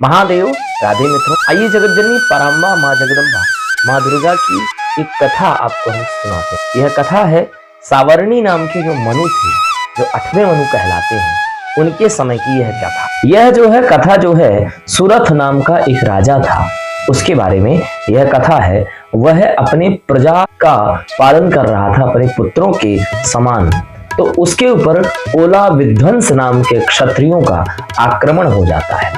महादेव, राधे मित्रों। आइए जगत जननी पराम्बा माँ जगदम्बा माँ दुर्गा की एक कथा आपको हम सुनाते हैं। यह कथा है सावर्णी नाम के जो मनु थे, जो 8वें मनु कहलाते हैं, उनके समय की यह कथा। यह जो है कथा जो है सुरथ नाम का एक राजा था, उसके बारे में यह कथा है। वह अपने प्रजा का पालन कर रहा था अपने पुत्रों के समान। तो उसके ऊपर ओला विध्वंस नाम के क्षत्रियों का आक्रमण हो जाता है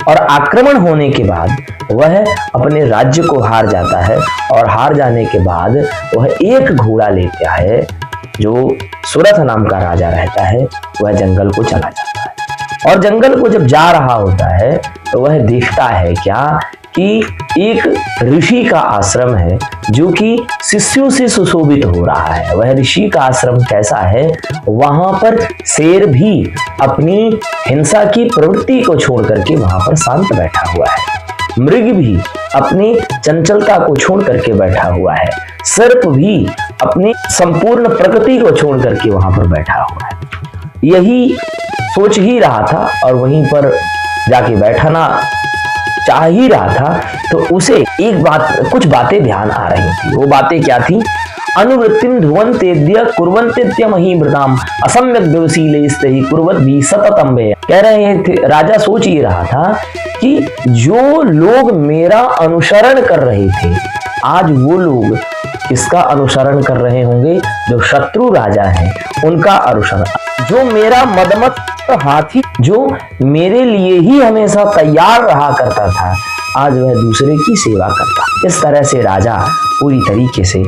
और आक्रमण होने के बाद वह अपने राज्य को हार जाता है और हार जाने के बाद वह एक घोड़ा लेता है। जो सुरथ नाम का राजा रहता है वह जंगल को चला जाता है और जंगल को जब जा रहा होता है तो वह देखता है क्या कि एक ऋषि का आश्रम है जो कि शिष्यों से सुशोभित हो रहा है। वह ऋषि का आश्रम कैसा है, वहां पर शेर भी अपनी हिंसा की प्रवृत्ति को छोड़ करके वहां पर शांत बैठा हुआ है, मृग भी अपनी चंचलता को छोड़ करके बैठा हुआ है, सर्प भी अपनी संपूर्ण प्रकृति को छोड़ करके वहां पर बैठा हुआ है। यही सोच ही रहा था और वहीं पर जाके बैठना चाह ही रहा था तो उसे एक बात, कुछ बातें ध्यान आ रही थी। वो बातें क्या थी? अनुवृत्तिम ध्रुवंतेद्य कुर्वन्तेत्य महीमृताम असम्यक व्यवशीलैस्तैः कुर्वद्भिः सततं व्यय। कह रहे थे, राजा सोच ही रहा था कि जो लोग मेरा अनुसरण कर रहे थे, आज वो लोग किसका अनुसरण कर रहे होंगे? जो शत्रु राजा है उनका अनुसरण। जो मेरा मदमत हाथी जो मेरे लिए ही हमेशा तैयार रहा करता था, आज वह दूसरे की सेवा करता। इस तरह से राजा पूरी तरीके से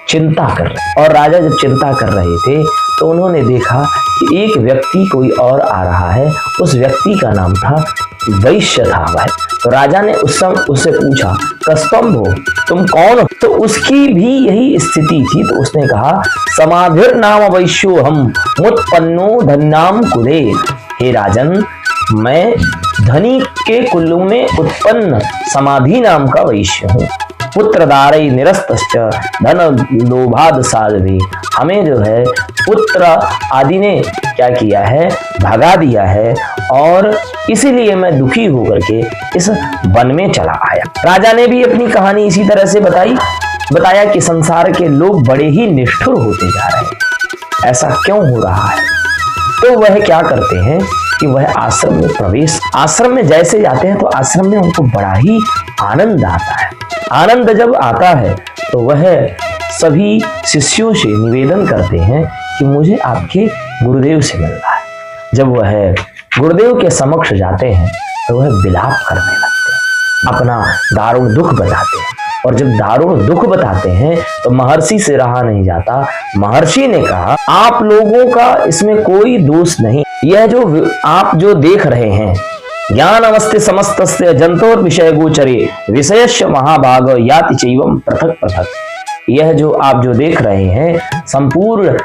चिंता कर रहे। और राजा जब चिंता कर रहे थे तो उन्होंने देखा कि एक व्यक्ति कोई और आ रहा है। उस व्यक्ति का नाम था वैश्य था वह। तो राजा ने उस समय उससे पूछा, कस्तम हो, तुम कौन हो? तो उसकी भी यही स्थिति थी। तो उसने कहा, समाधिर नाम वैश्यो हम मुत्पन्नो धन्याम कुले। हे राजन, मैं धनी के कुल में उत्पन्न समाधि नाम का वैश्य हूँ। पुत्रदारै निरस्तश्च धन लोभाद साध्वी। हमें जो है पुत्र आदि ने क्या किया है? भगा दिया है और इसीलिए मैं दुखी होकर के इस वन में चला आया। राजा ने भी अपनी कहानी इसी तरह से बताया कि संसार के लोग बड़े ही निष्ठुर होते जा रहे हैं, ऐसा क्यों हो रहा है? तो वह क्या करते हैं कि वह आश्रम में आश्रम में जैसे जाते हैं तो आश्रम में उनको बड़ा ही आनंद आता है। आनंद जब आता है तो वह सभी शिष्यों से निवेदन करते हैं कि मुझे आपके गुरुदेव से मिलना है। जब वह गुरुदेव के समक्ष जाते हैं तो वह विलाप करने लगते हैं, अपना दारुण दुख बताते हैं। और जब दारुण दुख बताते हैं तो महर्षि से रहा नहीं जाता। महर्षि ने कहा, आप लोगों का इसमें कोई दोष नहीं। यह जो आप जो देख रहे हैं, ज्ञान अवस्थे समस्तस्य जंतोर विषय गोचरे विषयश्च महाभाग याति चैवम पृथक पृथक। यह जो आप जो देख रहे हैं, संपूर्ण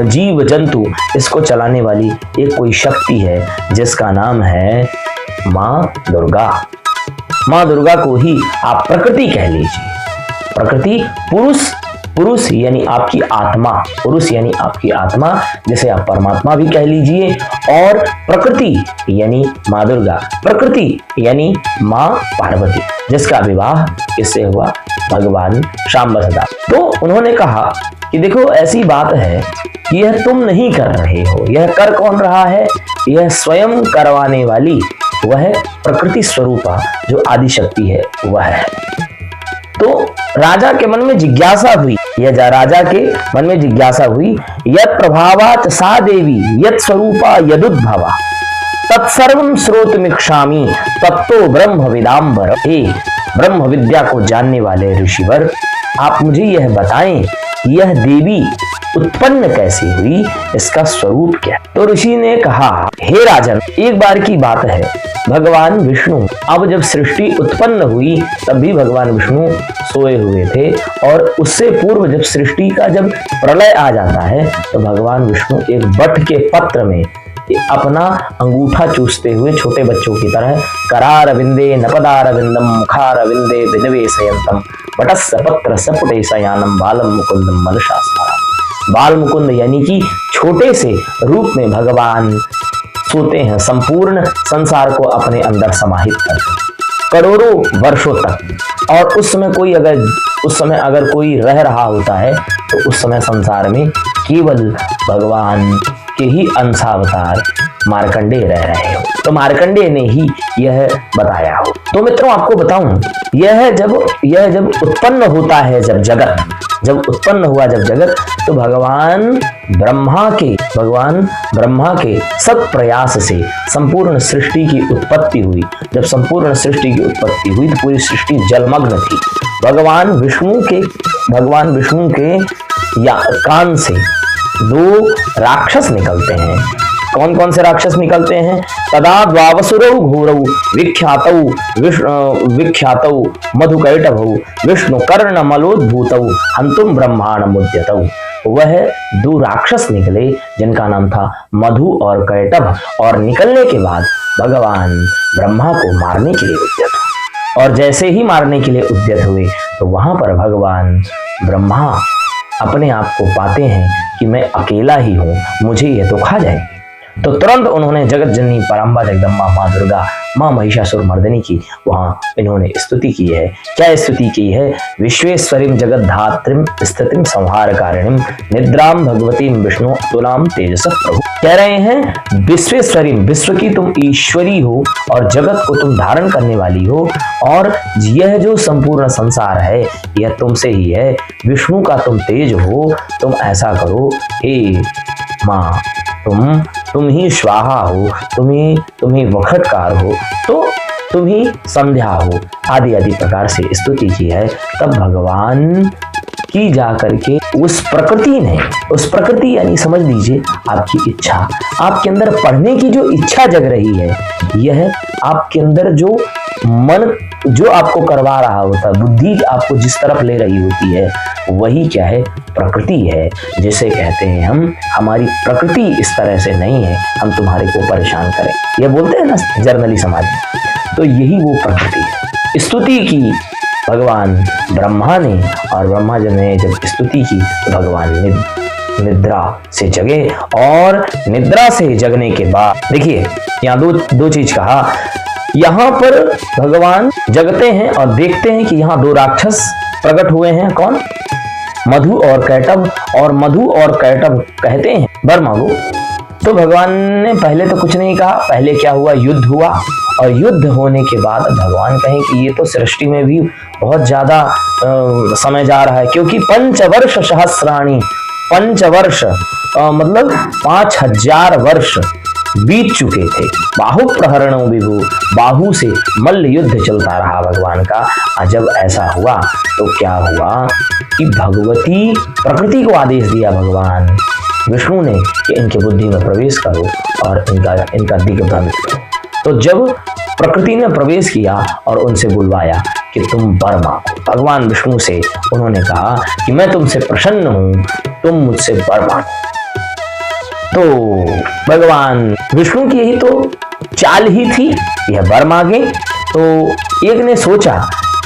जीव जंतु, इसको चलाने वाली एक कोई शक्ति है जिसका नाम है माँ दुर्गा। माँ दुर्गा को ही आप प्रकृति कह लीजिए। प्रकृति पुरुष यानी आपकी आत्मा, पुरुष यानी आपकी आत्मा, जिसे आप परमात्मा भी कह लीजिए। और प्रकृति यानी माँ दुर्गा, प्रकृति यानी माँ पार्वती, जिसका विवाह किससे हुआ? भगवान श्याम सदा। तो उन्होंने कहा कि देखो, ऐसी बात है कि यह तुम नहीं कर रहे हो, यह कर कौन रहा है? यह स्वयं करवाने वाली वह प्रकृति स्वरूपा जो आदि शक्ति है वह है। तो राजा के मन में जिज्ञासा हुई, राजा के मन में जिज्ञासा हुई, यत् प्रभावात् सा देवी यत् स्वरूपा यदुद्भवा तत्सर्वं श्रोतुमिच्छामि तत्तो ब्रह्म विदाम्बर। हे ब्रह्म विद्या को जानने वाले ऋषिवर, आप मुझे यह बताएं, यह देवी उत्पन्न कैसे हुई, इसका स्वरूप क्या है? तो ऋषि ने कहा, हे राजन, एक बार की बात है, भगवान विष्णु अब जब सृष्टि उत्पन्न हुई तब भी भगवान विष्णु सोए हुए थे। और उससे पूर्व जब सृष्टि का जब प्रलय आ जाता है तो भगवान विष्णु एक बट के पत्र में अपना अंगूठा चूसते हुए छोटे बच्चों की तरह करार विंदे नपदार विंदम मुखार विंदे विनिवेशयंतम पटस्य पत्र सपुटे शयानम बालम मुकुंदम मनशास्मरा। बाल मुकुंद यानी कि छोटे से रूप में भगवान सोते हैं, संपूर्ण संसार को अपने अंदर समाहित करते हैं करोड़ों वर्षों तक। और उस समय अगर कोई रह रहा होता है तो उस समय संसार में केवल भगवान के ही अंशावतार मार्कंडेय रह रहे हो। तो मार्कंडेय ने ही यह बताया हो। तो मित्रों आपको बताऊं, यह जब उत्पन्न होता है, जब उत्पन्न हुआ जगत, तो भगवान ब्रह्मा के सत प्रयास से संपूर्ण सृष्टि की उत्पत्ति हुई। जब संपूर्ण सृष्टि की उत्पत्ति हुई तो पूरी सृष्टि जलमग्न थी। भगवान विष्णु के या कान से दो राक्षस निकलते हैं। कौन कौन से राक्षस निकलते हैं? तदा द्वावसुरौ घोरौ विख्यातौ मधुकैटभौ विष्णु कर्ण मलोद्भूतौ हंतुम ब्रह्मांडमुद्यतौ। वह दो राक्षस निकले जिनका नाम था मधु और कैटभ, और निकलने के बाद भगवान ब्रह्मा को मारने के लिए उद्यत हुए। और जैसे ही मारने के लिए उद्यत हुए तो वहां पर भगवान ब्रह्मा अपने आप को पाते हैं कि मैं अकेला ही हूं, मुझे ये तो खा जाएंगे। तो तुरंत उन्होंने जगत जननी पराम्बा जगदम्बा माँ दुर्गा, माँ महिषासुर मर्दिनी की वहां इन्होंने स्तुति की है। क्या स्तुति की है? विश्वेश्वरीं जगद्धात्रीं स्थितिं संहारकारिणीं निद्रां भगवतीं विष्णु अतुलां तेजस प्रभु। कह रहे हैं विश्वेश्वरीं, विश्व की तुम ईश्वरी हो और जगत को तुम धारण करने वाली हो, और यह जो संपूर्ण संसार है यह तुमसे ही है। विष्णु का तुम तेज हो, तुम ऐसा करो हे माँ, तुम ही स्वाहा हो, तुम ही वखटकार हो, तो तुम ही संध्या हो, आदि आदि प्रकार से स्तुति की है। तब भगवान की जाकर के उस प्रकृति यानी समझ लीजिए आपकी इच्छा, आपके अंदर पढ़ने की जो इच्छा जग रही है, यह आपके अंदर जो मन जो आपको करवा रहा होता है, बुद्धि आपको जिस तरफ ले रही होती है, वही क्या है? प्रकृति है। जिसे कहते हैं हम, हमारी प्रकृति इस तरह से नहीं है हम तुम्हारे को परेशान करें, यह बोलते हैं ना जर्नली समाज में। तो यही वो प्रकृति है। स्तुति की भगवान ब्रह्मा ने, और ब्रह्मा जी ने जब स्तुति की तो भगवान निद्रा से जगे, और निद्रा से जगने के बाद देखिए यहाँ दो चीज कहा। यहाँ पर भगवान जगते हैं और देखते हैं कि यहाँ दो राक्षस प्रकट हुए हैं। कौन? मधु और कैटभ। और मधु और कैटभ कहते हैं वर मांगो। तो भगवान ने पहले तो कुछ नहीं कहा। पहले क्या हुआ? युद्ध हुआ, और युद्ध होने के बाद भगवान कहें कि ये तो सृष्टि में भी बहुत ज्यादा समय जा रहा है, क्योंकि पंचवर्ष सहस्राणी, पंचवर्ष मतलब 5000 वर्ष बीत चुके थे। बाहु प्रहरणों विभु, बाहु से मल्ल युद्ध चलता रहा भगवान का। और जब ऐसा हुआ तो क्या हुआ कि भगवती प्रकृति को आदेश दिया भगवान विष्णु ने कि इनके बुद्धि में प्रवेश करो और इनका दिग्भ्रमित करो। तो जब प्रकृति ने प्रवेश किया और उनसे बुलवाया कि तुम वर मांगो, भगवान विष्णु से उन्होंने कहा कि मैं तुमसे प्रसन्न हूं, तुम मुझसे वर मांगो। तो भगवान विष्णु की यही तो चाल ही थी, यह वर मांगे। तो एक ने सोचा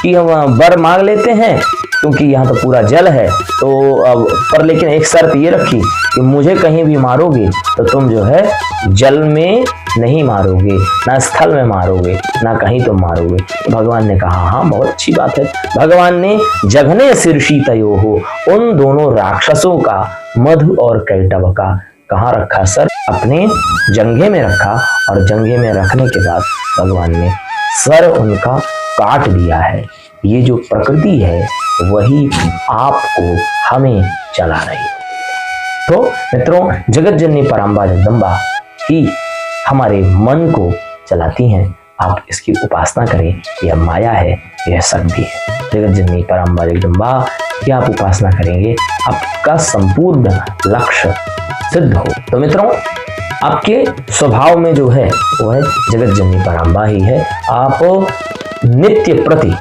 कि हम वर मांग लेते हैं क्योंकि यहाँ तो पूरा जल है, तो अब पर लेकिन एक शर्त ये रखी कि मुझे कहीं भी मारोगे तो तुम जो है जल में नहीं मारोगे, ना स्थल में मारोगे, ना कहीं तुम मारोगे। तो भगवान ने कहा हाँ बहुत अच्छी बात है। भगवान ने जघने शीर्षी तयो हो, उन दोनों राक्षसों का, मधु और कैटभ का कहाँ रखा सर? अपने जंघे में रखा, और जंघे में रखने के बाद भगवान ने सर उनका काट दिया है। ये जो प्रकृति है वही आपको हमें चला रही है। तो मित्रों, जगत जननी पराम्बा जगदम्बा ही हमारे मन को चलाती हैं। आप इसकी उपासना करें। यह माया है, यह शक्ति है। जगत जननी पराम्बा जगदम्बा की आप उपासना करेंगे, आपका संपूर्ण लक्ष्य सिद्ध हो। तो मित्रों, आपके स्वभाव में जो है वो है जगत जननी पराम्बा ही है। आप नित्य प्रति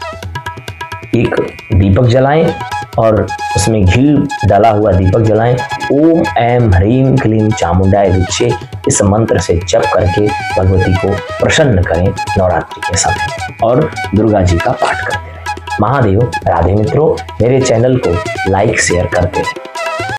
एक दीपक जलाएं और उसमें घी डाला हुआ दीपक जलाएं। ओम ऐं ह्रीं क्लीं चामुंडाय विद्महे, इस मंत्र से जप करके भगवती को प्रसन्न करें नवरात्रि के समय, और दुर्गा जी का पाठ करते रहें। महादेव राधे। मित्रों, मेरे चैनल को लाइक शेयर करते रहें।